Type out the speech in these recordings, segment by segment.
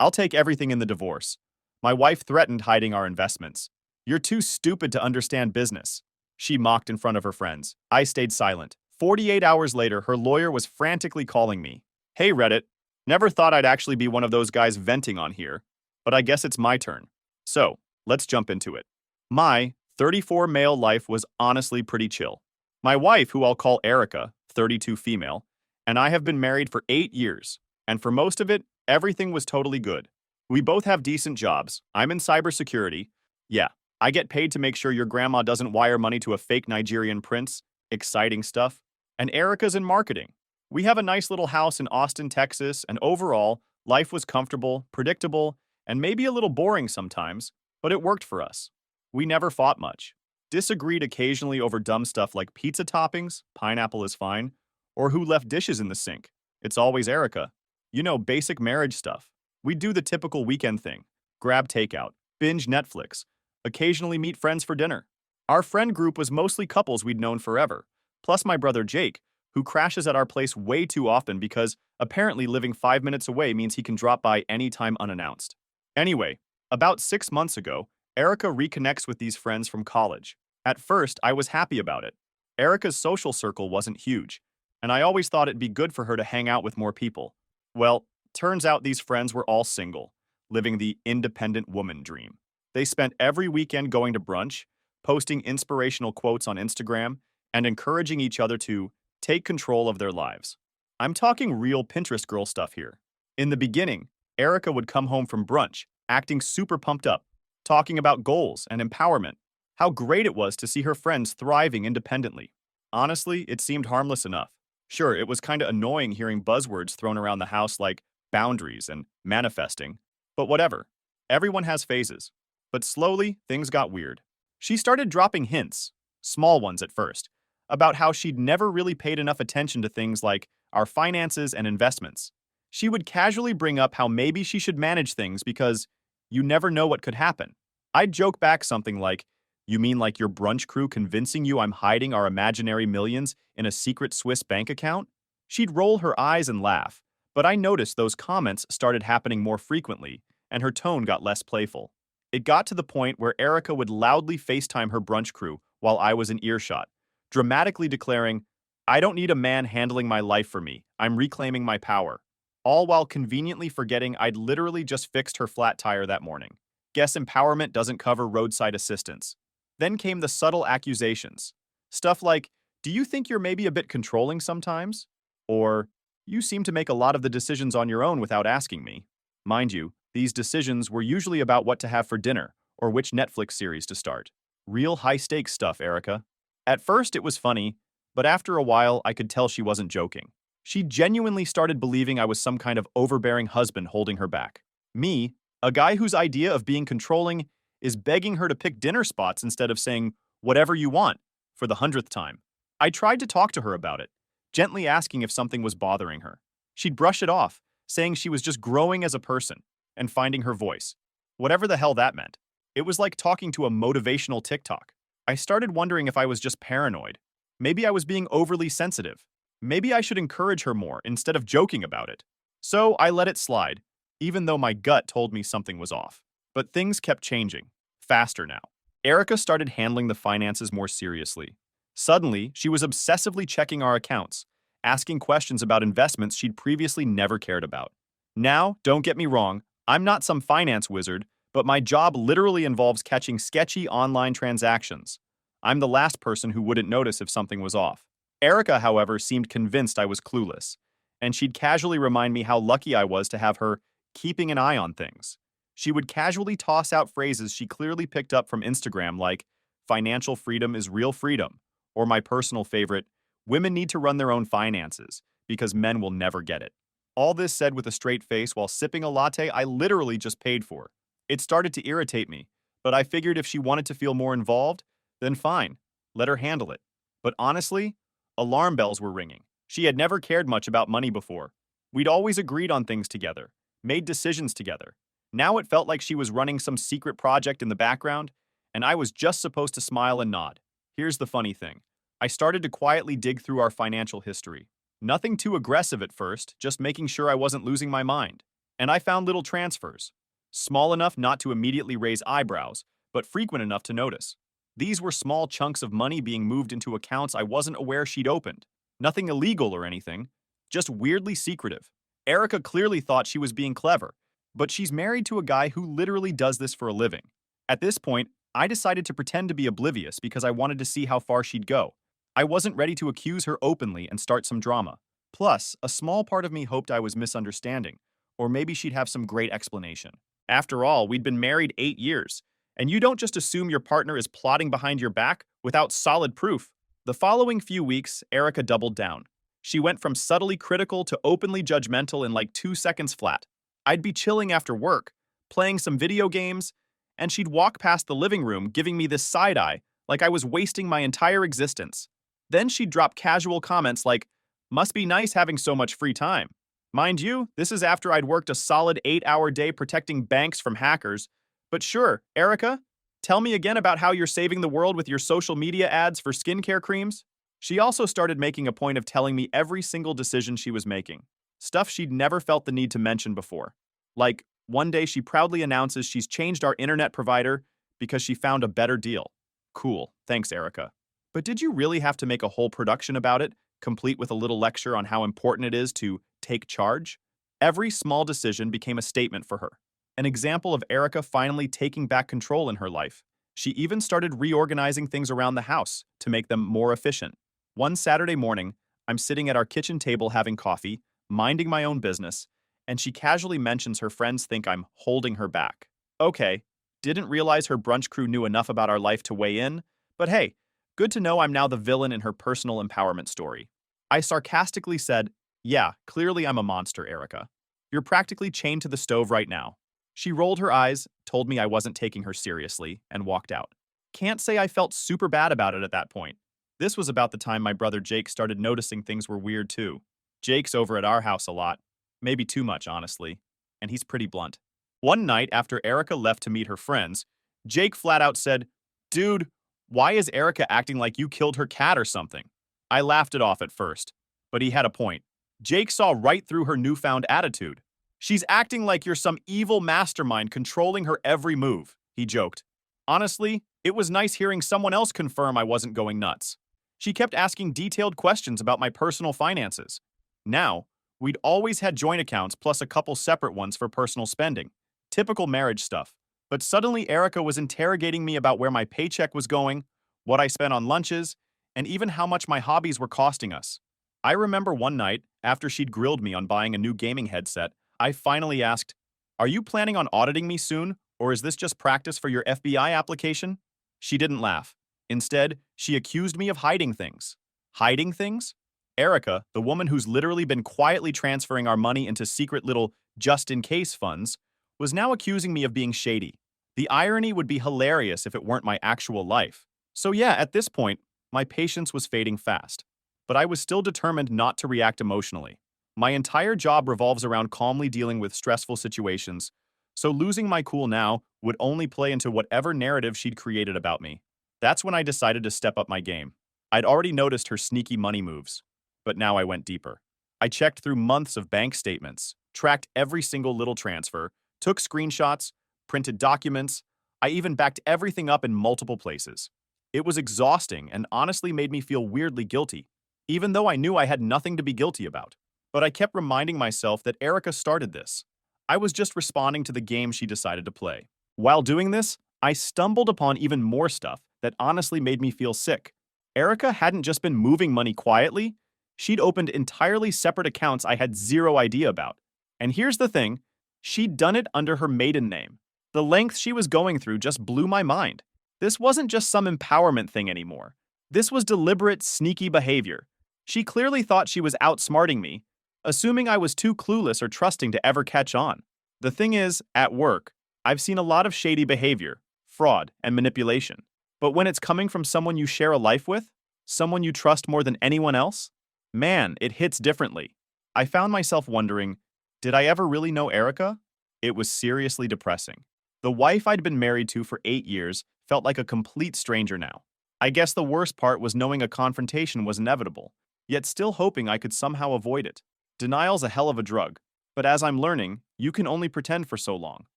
I'll take everything in the divorce. My wife threatened hiding our investments. You're too stupid to understand business. She mocked in front of her friends. I stayed silent. 48 hours later, her lawyer was frantically calling me. Hey, Reddit. Never thought I'd actually be one of those guys venting on here, but I guess it's my turn. So, let's jump into it. My 34 male life was honestly pretty chill. My wife, who I'll call Erica, 32 female, and I have been married for 8 years, and for most of it, everything was totally good. We both have decent jobs. I'm in cybersecurity. Yeah, I get paid to make sure your grandma doesn't wire money to a fake Nigerian prince. Exciting stuff. And Erica's in marketing. We have a nice little house in Austin, Texas, and overall, life was comfortable, predictable, and maybe a little boring sometimes, but it worked for us. We never fought much. Disagreed occasionally over dumb stuff like pizza toppings, pineapple is fine, or who left dishes in the sink. It's always Erica. You know, basic marriage stuff. We do the typical weekend thing. Grab takeout, binge Netflix, occasionally meet friends for dinner. Our friend group was mostly couples we'd known forever, plus my brother Jake, who crashes at our place way too often because apparently living 5 minutes away means he can drop by anytime unannounced. Anyway, about 6 months ago, Erica reconnects with these friends from college. At first, I was happy about it. Erica's social circle wasn't huge, and I always thought it'd be good for her to hang out with more people. Well, turns out these friends were all single, living the independent woman dream. They spent every weekend going to brunch, posting inspirational quotes on Instagram, and encouraging each other to take control of their lives. I'm talking real Pinterest girl stuff here. In the beginning, Erica would come home from brunch, acting super pumped up, talking about goals and empowerment, how great it was to see her friends thriving independently. Honestly, it seemed harmless enough. Sure, it was kinda annoying hearing buzzwords thrown around the house like boundaries and manifesting, but whatever. Everyone has phases. But slowly, things got weird. She started dropping hints, small ones at first, about how she'd never really paid enough attention to things like our finances and investments. She would casually bring up how maybe she should manage things because you never know what could happen. I'd joke back something like, you mean like your brunch crew convincing you I'm hiding our imaginary millions in a secret Swiss bank account? She'd roll her eyes and laugh, but I noticed those comments started happening more frequently, and her tone got less playful. It got to the point where Erica would loudly FaceTime her brunch crew while I was in earshot, dramatically declaring, I don't need a man handling my life for me, I'm reclaiming my power. All while conveniently forgetting I'd literally just fixed her flat tire that morning. Guess empowerment doesn't cover roadside assistance. Then came the subtle accusations. Stuff like, do you think you're maybe a bit controlling sometimes? Or, you seem to make a lot of the decisions on your own without asking me. Mind you, these decisions were usually about what to have for dinner or which Netflix series to start. Real high-stakes stuff, Erica. At first, it was funny, but after a while, I could tell she wasn't joking. She genuinely started believing I was some kind of overbearing husband holding her back. Me, a guy whose idea of being controlling is begging her to pick dinner spots instead of saying, whatever you want, for the 100th time. I tried to talk to her about it, gently asking if something was bothering her. She'd brush it off, saying she was just growing as a person and finding her voice. Whatever the hell that meant. It was like talking to a motivational TikTok. I started wondering if I was just paranoid. Maybe I was being overly sensitive. Maybe I should encourage her more instead of joking about it. So I let it slide, even though my gut told me something was off. But things kept changing, faster now. Erica started handling the finances more seriously. Suddenly, she was obsessively checking our accounts, asking questions about investments she'd previously never cared about. Now, don't get me wrong, I'm not some finance wizard, but my job literally involves catching sketchy online transactions. I'm the last person who wouldn't notice if something was off. Erica, however, seemed convinced I was clueless, and she'd casually remind me how lucky I was to have her keeping an eye on things. She would casually toss out phrases she clearly picked up from Instagram like, financial freedom is real freedom, or my personal favorite, women need to run their own finances, because men will never get it. All this said with a straight face while sipping a latte I literally just paid for. It started to irritate me, but I figured if she wanted to feel more involved, then fine, let her handle it. But honestly, alarm bells were ringing. She had never cared much about money before. We'd always agreed on things together, made decisions together. Now it felt like she was running some secret project in the background, and I was just supposed to smile and nod. Here's the funny thing. I started to quietly dig through our financial history. Nothing too aggressive at first, just making sure I wasn't losing my mind. And I found little transfers. Small enough not to immediately raise eyebrows, but frequent enough to notice. These were small chunks of money being moved into accounts I wasn't aware she'd opened. Nothing illegal or anything, just weirdly secretive. Erica clearly thought she was being clever, but she's married to a guy who literally does this for a living. At this point, I decided to pretend to be oblivious because I wanted to see how far she'd go. I wasn't ready to accuse her openly and start some drama. Plus, a small part of me hoped I was misunderstanding, or maybe she'd have some great explanation. After all, we'd been married 8 years, and you don't just assume your partner is plotting behind your back without solid proof. The following few weeks, Erica doubled down. She went from subtly critical to openly judgmental in like 2 seconds flat. I'd be chilling after work, playing some video games, and she'd walk past the living room giving me this side eye like I was wasting my entire existence. Then she'd drop casual comments like, "Must be nice having so much free time." Mind you, this is after I'd worked a solid 8-hour day protecting banks from hackers. But sure, Erica, tell me again about how you're saving the world with your social media ads for skincare creams. She also started making a point of telling me every single decision she was making, stuff she'd never felt the need to mention before. Like, one day she proudly announces she's changed our internet provider because she found a better deal. Cool, thanks, Erica. But did you really have to make a whole production about it, complete with a little lecture on how important it is to take charge? Every small decision became a statement for her, an example of Erica finally taking back control in her life. She even started reorganizing things around the house to make them more efficient. One Saturday morning, I'm sitting at our kitchen table having coffee, minding my own business, and she casually mentions her friends think I'm holding her back. Okay, didn't realize her brunch crew knew enough about our life to weigh in, but hey, good to know I'm now the villain in her personal empowerment story. I sarcastically said, "Yeah, clearly I'm a monster, Erica. You're practically chained to the stove right now." She rolled her eyes, told me I wasn't taking her seriously, and walked out. Can't say I felt super bad about it at that point. This was about the time my brother Jake started noticing things were weird too. Jake's over at our house a lot. Maybe too much, honestly. And he's pretty blunt. One night after Erica left to meet her friends, Jake flat out said, "Dude, why is Erica acting like you killed her cat or something?" I laughed it off at first, but he had a point. Jake saw right through her newfound attitude. "She's acting like you're some evil mastermind controlling her every move," he joked. Honestly, it was nice hearing someone else confirm I wasn't going nuts. She kept asking detailed questions about my personal finances. Now, we'd always had joint accounts plus a couple separate ones for personal spending. Typical marriage stuff. But suddenly Erica was interrogating me about where my paycheck was going, what I spent on lunches, and even how much my hobbies were costing us. I remember one night, after she'd grilled me on buying a new gaming headset, I finally asked, "Are you planning on auditing me soon, or is this just practice for your FBI application?" She didn't laugh. Instead, she accused me of hiding things. Hiding things? Erica, the woman who's literally been quietly transferring our money into secret little just-in-case funds, was now accusing me of being shady. The irony would be hilarious if it weren't my actual life. So yeah, at this point, my patience was fading fast. But I was still determined not to react emotionally. My entire job revolves around calmly dealing with stressful situations, so losing my cool now would only play into whatever narrative she'd created about me. That's when I decided to step up my game. I'd already noticed her sneaky money moves, but now I went deeper. I checked through months of bank statements, tracked every single little transfer, took screenshots, printed documents. I even backed everything up in multiple places. It was exhausting and honestly made me feel weirdly guilty, even though I knew I had nothing to be guilty about. But I kept reminding myself that Erica started this. I was just responding to the game she decided to play. While doing this, I stumbled upon even more stuff that honestly made me feel sick. Erica hadn't just been moving money quietly, she'd opened entirely separate accounts I had zero idea about. And here's the thing, she'd done it under her maiden name. The length she was going through just blew my mind. This wasn't just some empowerment thing anymore. This was deliberate, sneaky behavior. She clearly thought she was outsmarting me, assuming I was too clueless or trusting to ever catch on. The thing is, at work, I've seen a lot of shady behavior, fraud, and manipulation. But when it's coming from someone you share a life with, someone you trust more than anyone else, man, it hits differently. I found myself wondering, did I ever really know Erica? It was seriously depressing. The wife I'd been married to for 8 years felt like a complete stranger now. I guess the worst part was knowing a confrontation was inevitable, yet still hoping I could somehow avoid it. Denial's a hell of a drug, But as I'm learning, you can only pretend for so long.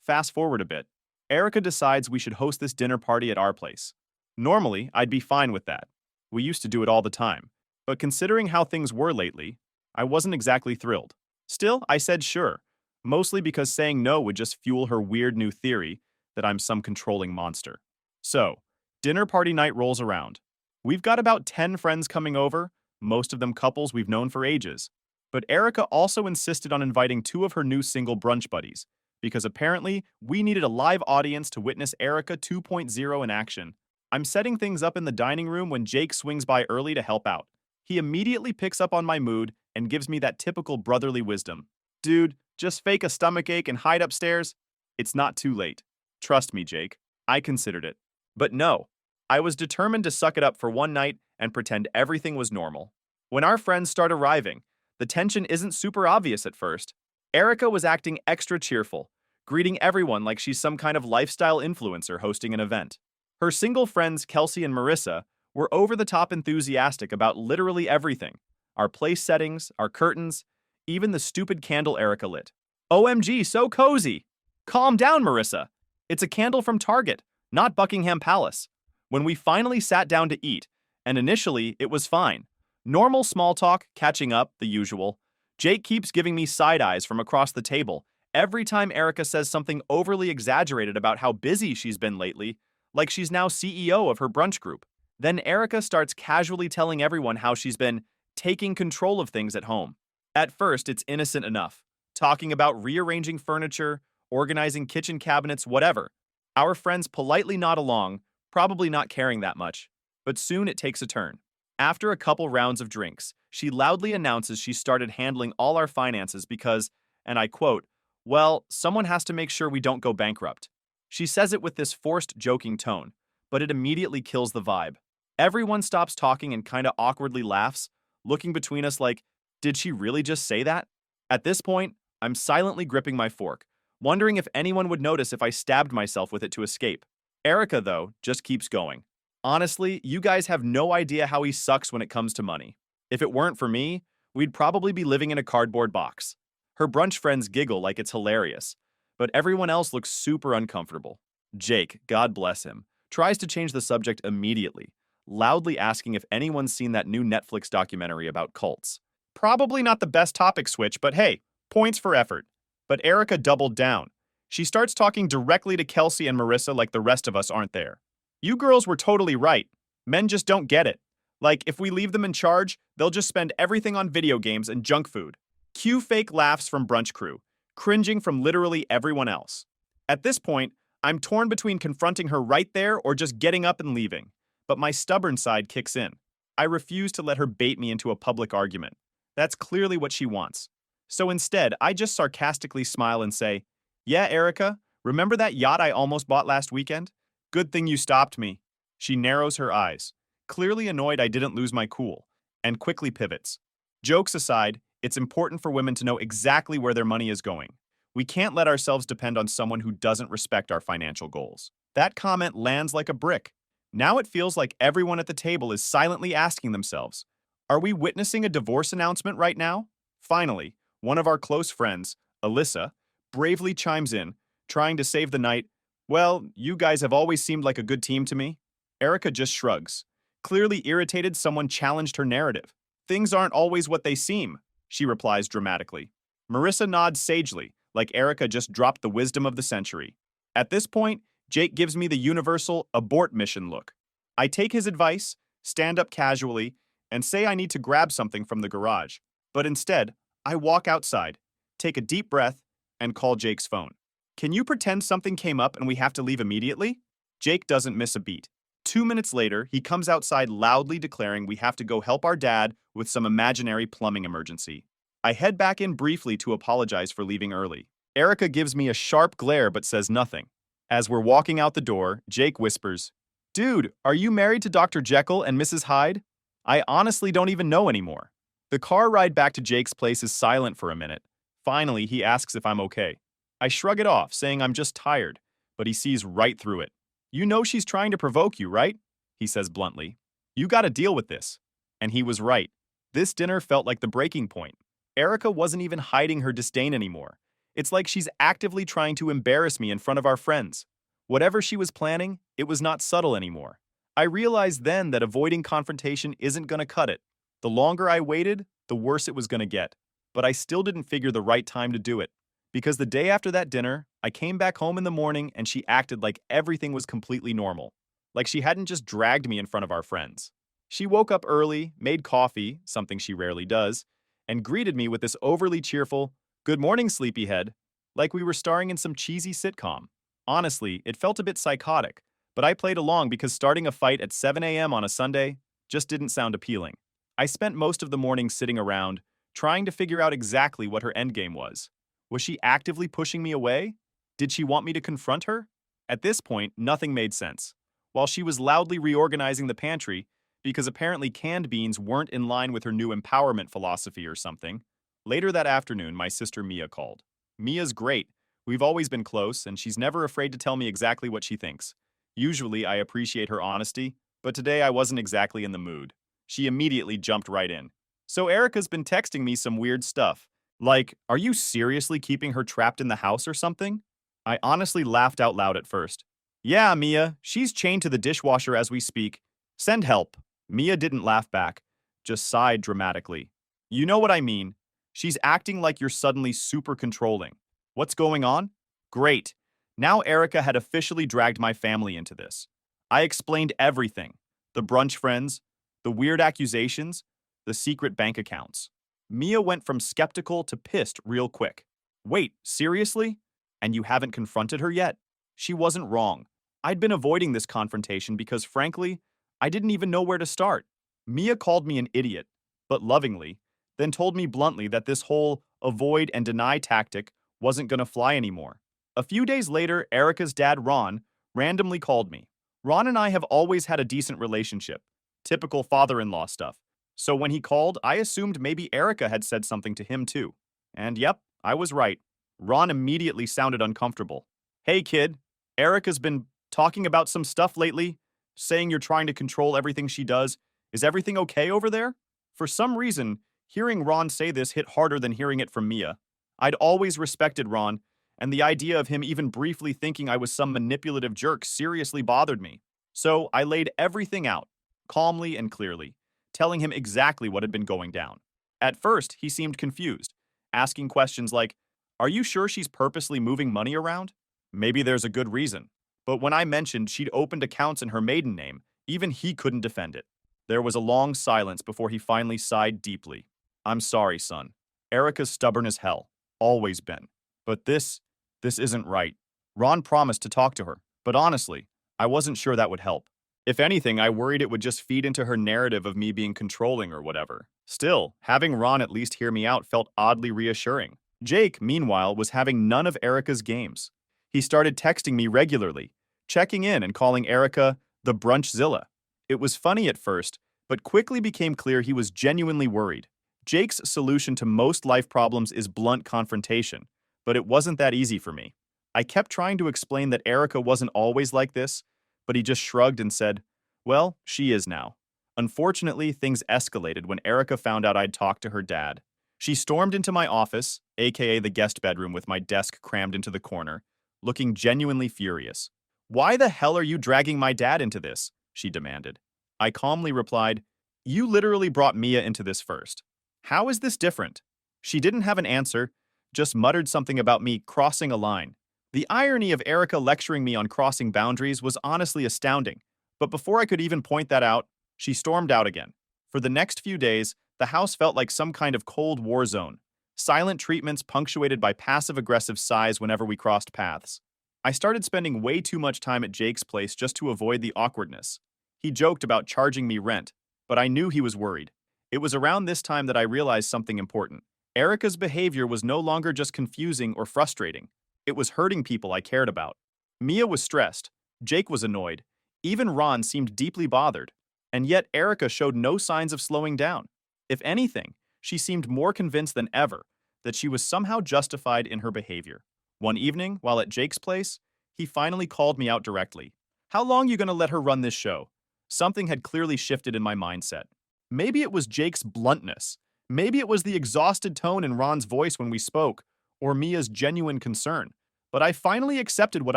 Fast forward a bit. Erica decides we should host this dinner party at our place. Normally, I'd be fine with that. We used to do it all the time. But considering how things were lately, I wasn't exactly thrilled. Still, I said sure, mostly because saying no would just fuel her weird new theory that I'm some controlling monster. So, dinner party night rolls around. We've got about 10 friends coming over, most of them couples we've known for ages. But Erica also insisted on inviting two of her new single brunch buddies, because apparently we needed a live audience to witness Erica 2.0 in action. I'm setting things up in the dining room when Jake swings by early to help out. He immediately picks up on my mood and gives me that typical brotherly wisdom. Dude, just fake a stomachache and hide upstairs. It's not too late. Trust me, Jake. I considered it. But no, I was determined to suck it up for one night and pretend everything was normal. When our friends start arriving, the tension isn't super obvious at first. Erica was acting extra cheerful, greeting everyone like she's some kind of lifestyle influencer hosting an event. Her single friends, Kelsey and Marissa, were over-the-top enthusiastic about literally everything. Our place settings, our curtains, even the stupid candle Erica lit. OMG, so cozy! Calm down, Marissa. It's a candle from Target, not Buckingham Palace. When we finally sat down to eat, and initially it was fine. Normal small talk, catching up, the usual. Jake keeps giving me side eyes from across the table every time Erica says something overly exaggerated about how busy she's been lately, like she's now CEO of her brunch group. Then Erica starts casually telling everyone how she's been taking control of things at home. At first, it's innocent enough, talking about rearranging furniture, organizing kitchen cabinets, whatever. Our friends politely nod along, probably not caring that much. But soon it takes a turn. After a couple rounds of drinks, she loudly announces she started handling all our finances because, and I quote, well, someone has to make sure we don't go bankrupt. She says it with this forced joking tone, but it immediately kills the vibe. Everyone stops talking and kinda awkwardly laughs, looking between us like, did she really just say that? At this point, I'm silently gripping my fork, wondering if anyone would notice if I stabbed myself with it to escape. Erica, though, just keeps going. Honestly, you guys have no idea how he sucks when it comes to money. If it weren't for me, we'd probably be living in a cardboard box. Her brunch friends giggle like it's hilarious, but everyone else looks super uncomfortable. Jake, God bless him, tries to change the subject immediately, loudly asking if anyone's seen that new Netflix documentary about cults. Probably not the best topic switch, but hey, points for effort. But Erica doubled down. She starts talking directly to Kelsey and Marissa like the rest of us aren't there. You girls were totally right. Men just don't get it. Like, if we leave them in charge, they'll just spend everything on video games and junk food. Cue fake laughs from brunch crew, cringing from literally everyone else. At this point, I'm torn between confronting her right there or just getting up and leaving. But my stubborn side kicks in. I refuse to let her bait me into a public argument. That's clearly what she wants. So instead, I just sarcastically smile and say, yeah, Erica, remember that yacht I almost bought last weekend? Good thing you stopped me. She narrows her eyes, clearly annoyed I didn't lose my cool, and quickly pivots. Jokes aside, it's important for women to know exactly where their money is going. We can't let ourselves depend on someone who doesn't respect our financial goals. That comment lands like a brick. Now it feels like everyone at the table is silently asking themselves, are we witnessing a divorce announcement right now? Finally, one of our close friends, Alyssa, bravely chimes in, trying to save the night. Well, you guys have always seemed like a good team to me. Erica just shrugs. Clearly irritated someone challenged her narrative. Things aren't always what they seem, she replies dramatically. Marissa nods sagely, like Erica just dropped the wisdom of the century. At this point, Jake gives me the universal abort mission look. I take his advice, stand up casually, and say I need to grab something from the garage. But instead, I walk outside, take a deep breath, and call Jake's phone. Can you pretend something came up and we have to leave immediately? Jake doesn't miss a beat. 2 minutes later, he comes outside loudly declaring we have to go help our dad with some imaginary plumbing emergency. I head back in briefly to apologize for leaving early. Erica gives me a sharp glare but says nothing. As we're walking out the door, Jake whispers, dude, are you married to Dr. Jekyll and Mrs. Hyde? I honestly don't even know anymore. The car ride back to Jake's place is silent for a minute. Finally, he asks if I'm okay. I shrug it off, saying I'm just tired, but he sees right through it. You know she's trying to provoke you, right? He says bluntly. You gotta deal with this. And he was right. This dinner felt like the breaking point. Erica wasn't even hiding her disdain anymore. It's like she's actively trying to embarrass me in front of our friends. Whatever she was planning, it was not subtle anymore. I realized then that avoiding confrontation isn't going to cut it. The longer I waited, the worse it was going to get. But I still didn't figure the right time to do it. Because the day after that dinner, I came back home in the morning and she acted like everything was completely normal. Like she hadn't just dragged me in front of our friends. She woke up early, made coffee, something she rarely does, and greeted me with this overly cheerful, "Good morning, sleepyhead," like we were starring in some cheesy sitcom. Honestly, it felt a bit psychotic, but I played along because starting a fight at 7 a.m. on a Sunday just didn't sound appealing. I spent most of the morning sitting around, trying to figure out exactly what her endgame was. Was she actively pushing me away? Did she want me to confront her? At this point, nothing made sense. While she was loudly reorganizing the pantry, because apparently canned beans weren't in line with her new empowerment philosophy or something, later that afternoon, my sister Mia called. Mia's great. We've always been close, and she's never afraid to tell me exactly what she thinks. Usually, I appreciate her honesty, but today I wasn't exactly in the mood. She immediately jumped right in. "So Erica's been texting me some weird stuff. Like, are you seriously keeping her trapped in the house or something?" I honestly laughed out loud at first. "Yeah, Mia, she's chained to the dishwasher as we speak. Send help." Mia didn't laugh back, just sighed dramatically. "You know what I mean. She's acting like you're suddenly super controlling. What's going on?" Great. Now Erica had officially dragged my family into this. I explained everything. The brunch friends, the weird accusations, the secret bank accounts. Mia went from skeptical to pissed real quick. "Wait, seriously? And you haven't confronted her yet?" She wasn't wrong. I'd been avoiding this confrontation because, frankly, I didn't even know where to start. Mia called me an idiot, but lovingly, then told me bluntly that this whole avoid and deny tactic wasn't going to fly anymore. A few days later, Erica's dad, Ron, randomly called me. Ron and I have always had a decent relationship. Typical father-in-law stuff. So when he called, I assumed maybe Erica had said something to him too. And yep, I was right. Ron immediately sounded uncomfortable. "Hey kid, Erica's been talking about some stuff lately, saying you're trying to control everything she does. Is everything okay over there?" For some reason, hearing Ron say this hit harder than hearing it from Mia. I'd always respected Ron, and the idea of him even briefly thinking I was some manipulative jerk seriously bothered me. So I laid everything out, calmly and clearly, telling him exactly what had been going down. At first, he seemed confused, asking questions like, "Are you sure she's purposely moving money around? Maybe there's a good reason." But when I mentioned she'd opened accounts in her maiden name, even he couldn't defend it. There was a long silence before he finally sighed deeply. "I'm sorry, son. Erica's stubborn as hell. Always been. But this isn't right." Ron promised to talk to her, but honestly, I wasn't sure that would help. If anything, I worried it would just feed into her narrative of me being controlling or whatever. Still, having Ron at least hear me out felt oddly reassuring. Jake, meanwhile, was having none of Erica's games. He started texting me regularly, checking in and calling Erica the Brunchzilla. It was funny at first, but quickly became clear he was genuinely worried. Jake's solution to most life problems is blunt confrontation, but it wasn't that easy for me. I kept trying to explain that Erica wasn't always like this, but he just shrugged and said, "Well, she is now." Unfortunately, things escalated when Erica found out I'd talked to her dad. She stormed into my office, aka the guest bedroom with my desk crammed into the corner, looking genuinely furious. "Why the hell are you dragging my dad into this?" she demanded. I calmly replied, "You literally brought Mia into this first. How is this different?" She didn't have an answer, just muttered something about me crossing a line. The irony of Erica lecturing me on crossing boundaries was honestly astounding, but before I could even point that out, she stormed out again. For the next few days, the house felt like some kind of Cold War zone. Silent treatments punctuated by passive-aggressive sighs whenever we crossed paths. I started spending way too much time at Jake's place just to avoid the awkwardness. He joked about charging me rent, but I knew he was worried. It was around this time that I realized something important. Erica's behavior was no longer just confusing or frustrating. It was hurting people I cared about. Mia was stressed. Jake was annoyed. Even Ron seemed deeply bothered. And yet Erica showed no signs of slowing down. If anything, she seemed more convinced than ever that she was somehow justified in her behavior. One evening, while at Jake's place, he finally called me out directly. "How long you gonna let her run this show?" Something had clearly shifted in my mindset. Maybe it was Jake's bluntness. Maybe it was the exhausted tone in Ron's voice when we spoke, or Mia's genuine concern, but I finally accepted what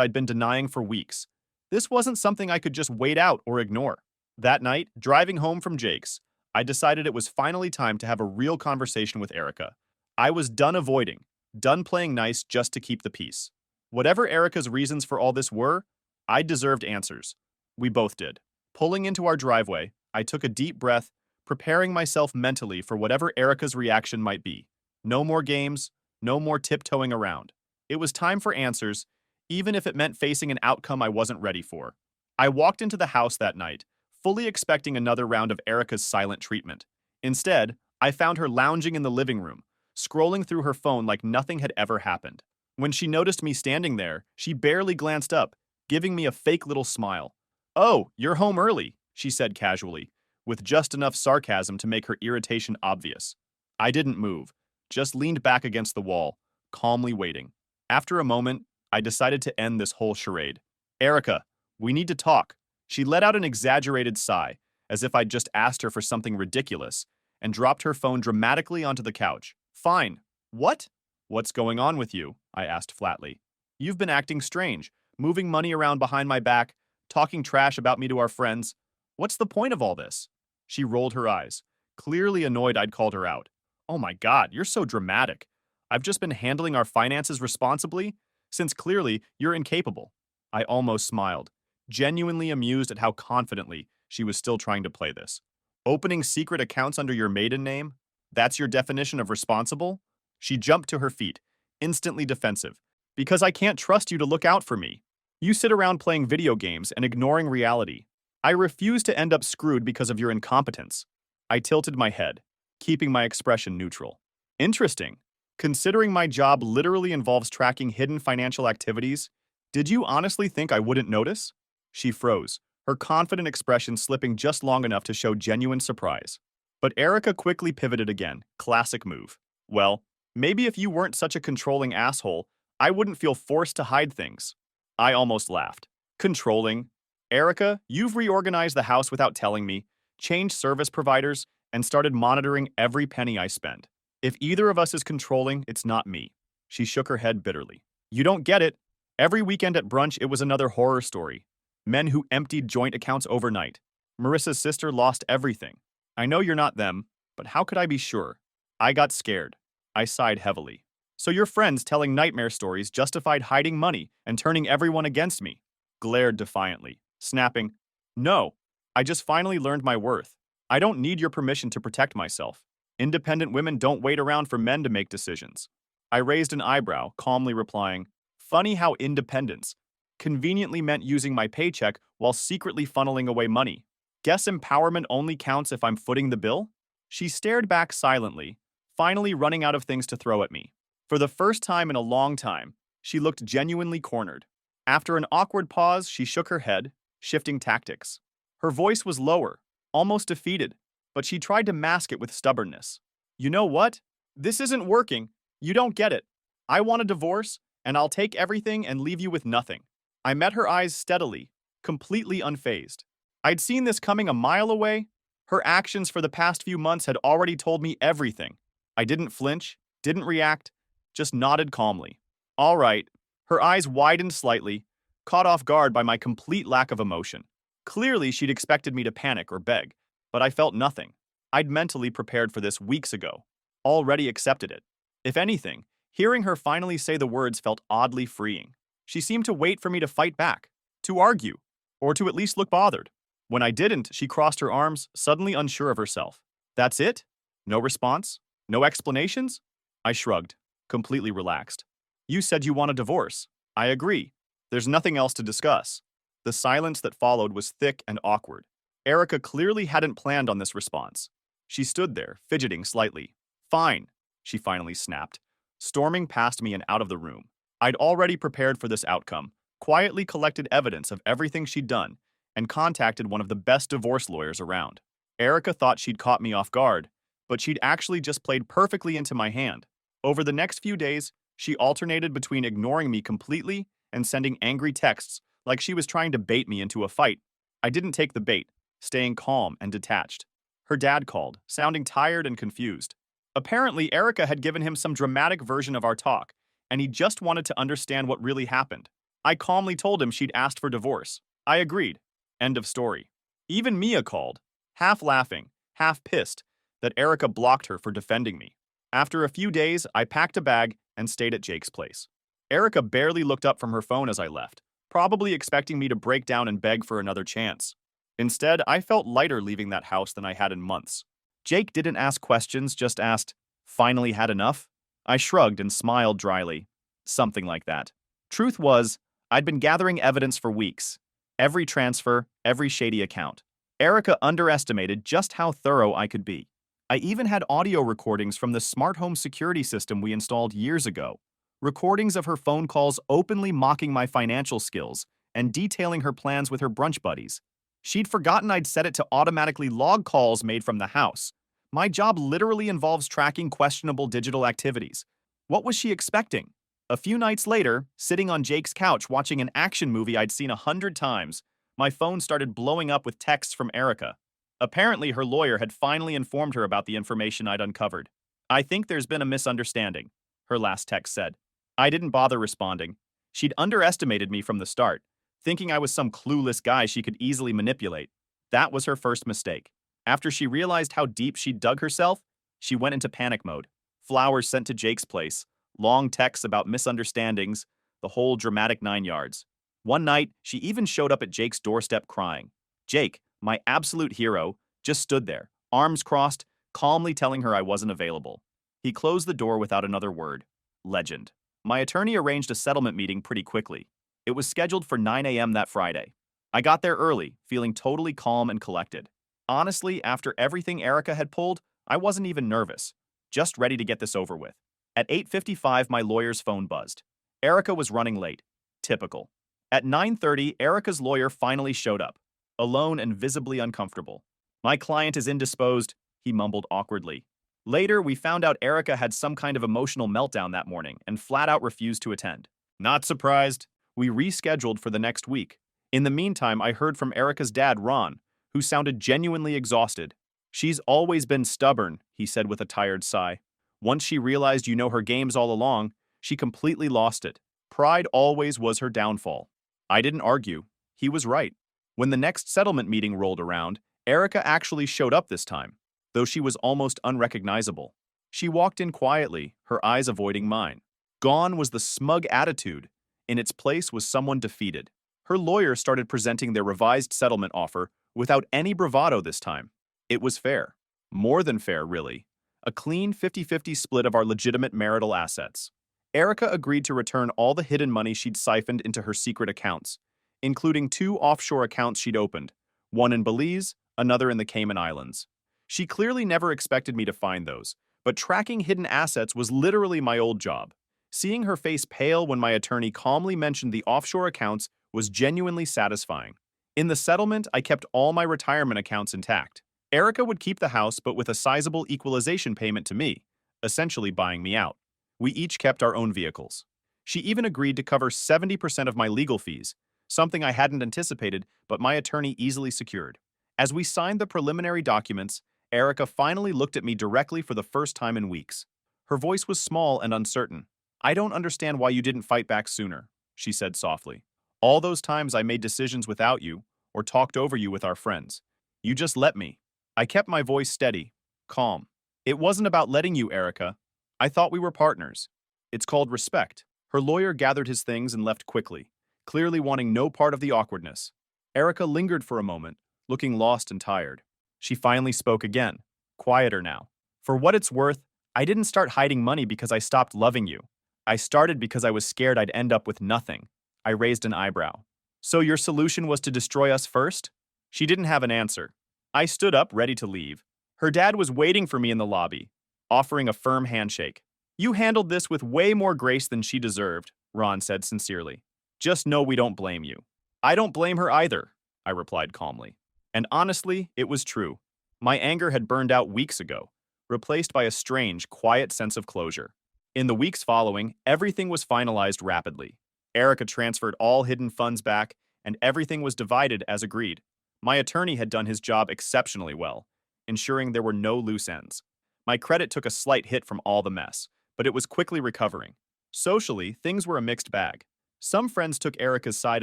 I'd been denying for weeks. This wasn't something I could just wait out or ignore. That night, driving home from Jake's, I decided it was finally time to have a real conversation with Erica. I was done avoiding, done playing nice just to keep the peace. Whatever Erica's reasons for all this were, I deserved answers. We both did. Pulling into our driveway, I took a deep breath, preparing myself mentally for whatever Erica's reaction might be. No more games, no more tiptoeing around. It was time for answers, even if it meant facing an outcome I wasn't ready for. I walked into the house that night, fully expecting another round of Erica's silent treatment. Instead, I found her lounging in the living room, scrolling through her phone like nothing had ever happened. When she noticed me standing there, she barely glanced up, giving me a fake little smile. "Oh, you're home early," she said casually, with just enough sarcasm to make her irritation obvious. I didn't move, just leaned back against the wall, calmly waiting. After a moment, I decided to end this whole charade. "Erica, we need to talk." She let out an exaggerated sigh, as if I'd just asked her for something ridiculous, and dropped her phone dramatically onto the couch. "Fine. What?" "What's going on with you?" I asked flatly. "You've been acting strange, moving money around behind my back, talking trash about me to our friends. What's the point of all this?" She rolled her eyes, clearly annoyed I'd called her out. "Oh my God, you're so dramatic. I've just been handling our finances responsibly, since clearly you're incapable." I almost smiled, genuinely amused at how confidently she was still trying to play this. "Opening secret accounts under your maiden name? That's your definition of responsible?" She jumped to her feet, instantly defensive. "Because I can't trust you to look out for me. You sit around playing video games and ignoring reality. I refuse to end up screwed because of your incompetence." I tilted my head, keeping my expression neutral. "Interesting. Considering my job literally involves tracking hidden financial activities, did you honestly think I wouldn't notice?" She froze, her confident expression slipping just long enough to show genuine surprise. But Erica quickly pivoted again, classic move. "Well, maybe if you weren't such a controlling asshole, I wouldn't feel forced to hide things." I almost laughed. "Controlling? Erica, you've reorganized the house without telling me, changed service providers, and started monitoring every penny I spend. If either of us is controlling, it's not me." She shook her head bitterly. "You don't get it. Every weekend at brunch, it was another horror story. Men who emptied joint accounts overnight. Marissa's sister lost everything. I know you're not them, but how could I be sure?" I got scared. I sighed heavily. "So your friends telling nightmare stories justified hiding money and turning everyone against me?" Glared defiantly, snapping, "No, I just finally learned my worth. I don't need your permission to protect myself. Independent women don't wait around for men to make decisions." I raised an eyebrow, calmly replying, "Funny how independence conveniently meant using my paycheck while secretly funneling away money. Guess empowerment only counts if I'm footing the bill?" She stared back silently, finally running out of things to throw at me. For the first time in a long time, she looked genuinely cornered. After an awkward pause, she shook her head, shifting tactics. Her voice was lower, almost defeated, but she tried to mask it with stubbornness. "You know what? This isn't working. You don't get it. I want a divorce, and I'll take everything and leave you with nothing." I met her eyes steadily, completely unfazed. I'd seen this coming a mile away. Her actions for the past few months had already told me everything. I didn't flinch, didn't react, just nodded calmly. "All right." Her eyes widened slightly, caught off guard by my complete lack of emotion. Clearly, she'd expected me to panic or beg, but I felt nothing. I'd mentally prepared for this weeks ago, already accepted it. If anything, hearing her finally say the words felt oddly freeing. She seemed to wait for me to fight back, to argue, or to at least look bothered. When I didn't, she crossed her arms, suddenly unsure of herself. "That's it? No response? No explanations?" I shrugged, completely relaxed. "You said you want a divorce. I agree. There's nothing else to discuss." The silence that followed was thick and awkward. Erica clearly hadn't planned on this response. She stood there, fidgeting slightly. "Fine," she finally snapped, storming past me and out of the room. I'd already prepared for this outcome, quietly collected evidence of everything she'd done, and contacted one of the best divorce lawyers around. Erica thought she'd caught me off guard, but she'd actually just played perfectly into my hand. Over the next few days, she alternated between ignoring me completely and sending angry texts like she was trying to bait me into a fight. I didn't take the bait, staying calm and detached. Her dad called, sounding tired and confused. Apparently, Erica had given him some dramatic version of our talk, and he just wanted to understand what really happened. I calmly told him she'd asked for divorce. I agreed. End of story. Even Mia called, half laughing, half pissed, that Erica blocked her for defending me. After a few days, I packed a bag and stayed at Jake's place. Erica barely looked up from her phone as I left, probably expecting me to break down and beg for another chance. Instead, I felt lighter leaving that house than I had in months. Jake didn't ask questions, just asked, "Finally had enough?" I shrugged and smiled dryly. Something like that. Truth was, I'd been gathering evidence for weeks. Every transfer, every shady account. Erica underestimated just how thorough I could be. I even had audio recordings from the smart home security system we installed years ago. Recordings of her phone calls openly mocking my financial skills and detailing her plans with her brunch buddies. She'd forgotten I'd set it to automatically log calls made from the house. My job literally involves tracking questionable digital activities. What was she expecting? A few nights later, sitting on Jake's couch watching an action movie I'd seen 100 times, my phone started blowing up with texts from Erica. Apparently, her lawyer had finally informed her about the information I'd uncovered. "I think there's been a misunderstanding," her last text said. I didn't bother responding. She'd underestimated me from the start, thinking I was some clueless guy she could easily manipulate. That was her first mistake. After she realized how deep she'd dug herself, she went into panic mode. Flowers sent to Jake's place, long texts about misunderstandings, the whole dramatic 9 yards. One night, she even showed up at Jake's doorstep crying. Jake, my absolute hero, just stood there, arms crossed, calmly telling her I wasn't available. He closed the door without another word. Legend. My attorney arranged a settlement meeting pretty quickly. It was scheduled for 9 a.m. that Friday. I got there early, feeling totally calm and collected. Honestly, after everything Erica had pulled, I wasn't even nervous, just ready to get this over with. At 8:55, my lawyer's phone buzzed. Erica was running late. Typical. At 9:30, Erica's lawyer finally showed up, alone and visibly uncomfortable. "My client is indisposed," he mumbled awkwardly. Later, we found out Erica had some kind of emotional meltdown that morning and flat out refused to attend. Not surprised. We rescheduled for the next week. In the meantime, I heard from Erica's dad, Ron, who sounded genuinely exhausted. "She's always been stubborn," he said with a tired sigh. "Once she realized you know her games all along, she completely lost it. Pride always was her downfall." I didn't argue. He was right. When the next settlement meeting rolled around, Erica actually showed up this time, though she was almost unrecognizable. She walked in quietly, her eyes avoiding mine. Gone was the smug attitude. In its place was someone defeated. Her lawyer started presenting their revised settlement offer without any bravado this time. It was fair. More than fair, really. A clean 50-50 split of our legitimate marital assets. Erica agreed to return all the hidden money she'd siphoned into her secret accounts, including 2 offshore accounts she'd opened, one in Belize, another in the Cayman Islands. She clearly never expected me to find those, but tracking hidden assets was literally my old job. Seeing her face pale when my attorney calmly mentioned the offshore accounts was genuinely satisfying. In the settlement, I kept all my retirement accounts intact. Erica would keep the house, but with a sizable equalization payment to me, essentially buying me out. We each kept our own vehicles. She even agreed to cover 70% of my legal fees, something I hadn't anticipated, but my attorney easily secured. As we signed the preliminary documents, Erica finally looked at me directly for the first time in weeks. Her voice was small and uncertain. "I don't understand why you didn't fight back sooner," she said softly. "All those times I made decisions without you, or talked over you with our friends. You just let me." I kept my voice steady, calm. "It wasn't about letting you, Erica. I thought we were partners. It's called respect." Her lawyer gathered his things and left quickly, clearly wanting no part of the awkwardness. Erica lingered for a moment, looking lost and tired. She finally spoke again, quieter now. "For what it's worth, I didn't start hiding money because I stopped loving you. I started because I was scared I'd end up with nothing." I raised an eyebrow. "So your solution was to destroy us first?" She didn't have an answer. I stood up, ready to leave. Her dad was waiting for me in the lobby, offering a firm handshake. "You handled this with way more grace than she deserved," Ron said sincerely. "Just know we don't blame you." "I don't blame her either," I replied calmly. And honestly, it was true. My anger had burned out weeks ago, replaced by a strange, quiet sense of closure. In the weeks following, everything was finalized rapidly. Erica transferred all hidden funds back, and everything was divided as agreed. My attorney had done his job exceptionally well, ensuring there were no loose ends. My credit took a slight hit from all the mess, but it was quickly recovering. Socially, things were a mixed bag. Some friends took Erica's side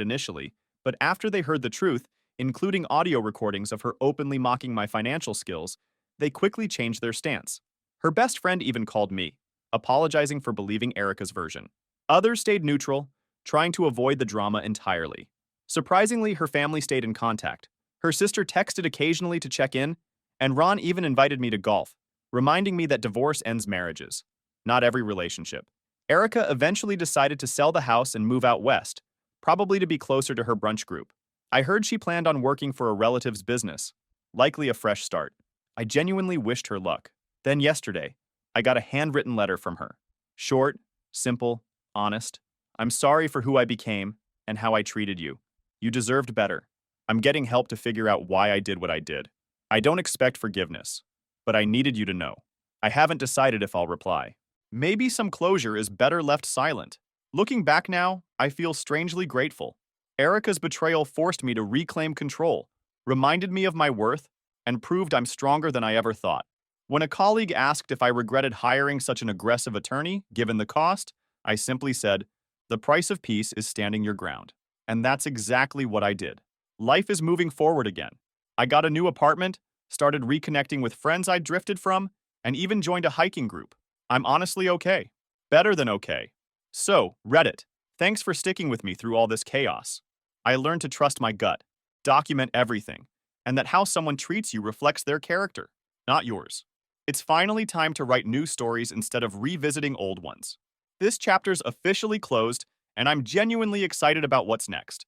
initially, but after they heard the truth, including audio recordings of her openly mocking my financial skills, they quickly changed their stance. Her best friend even called me, apologizing for believing Erica's version. Others stayed neutral, trying to avoid the drama entirely. Surprisingly, her family stayed in contact. Her sister texted occasionally to check in, and Ron even invited me to golf, reminding me that divorce ends marriages, not every relationship. Erica eventually decided to sell the house and move out west, probably to be closer to her brunch group. I heard she planned on working for a relative's business, likely a fresh start. I genuinely wished her luck. Then yesterday, I got a handwritten letter from her. Short, simple, honest. I'm sorry for who I became and how I treated you. You deserved better. I'm getting help to figure out why I did what I did. I don't expect forgiveness, but I needed you to know. I haven't decided if I'll reply. Maybe some closure is better left silent. Looking back now, I feel strangely grateful. Erica's betrayal forced me to reclaim control, reminded me of my worth, and proved I'm stronger than I ever thought. When a colleague asked if I regretted hiring such an aggressive attorney, given the cost, I simply said, "The price of peace is standing your ground." And that's exactly what I did. Life is moving forward again. I got a new apartment, started reconnecting with friends I'd drifted from, and even joined a hiking group. I'm honestly okay. Better than okay. So, Reddit, thanks for sticking with me through all this chaos. I learned to trust my gut, document everything, and that how someone treats you reflects their character, not yours. It's finally time to write new stories instead of revisiting old ones. This chapter's officially closed, and I'm genuinely excited about what's next.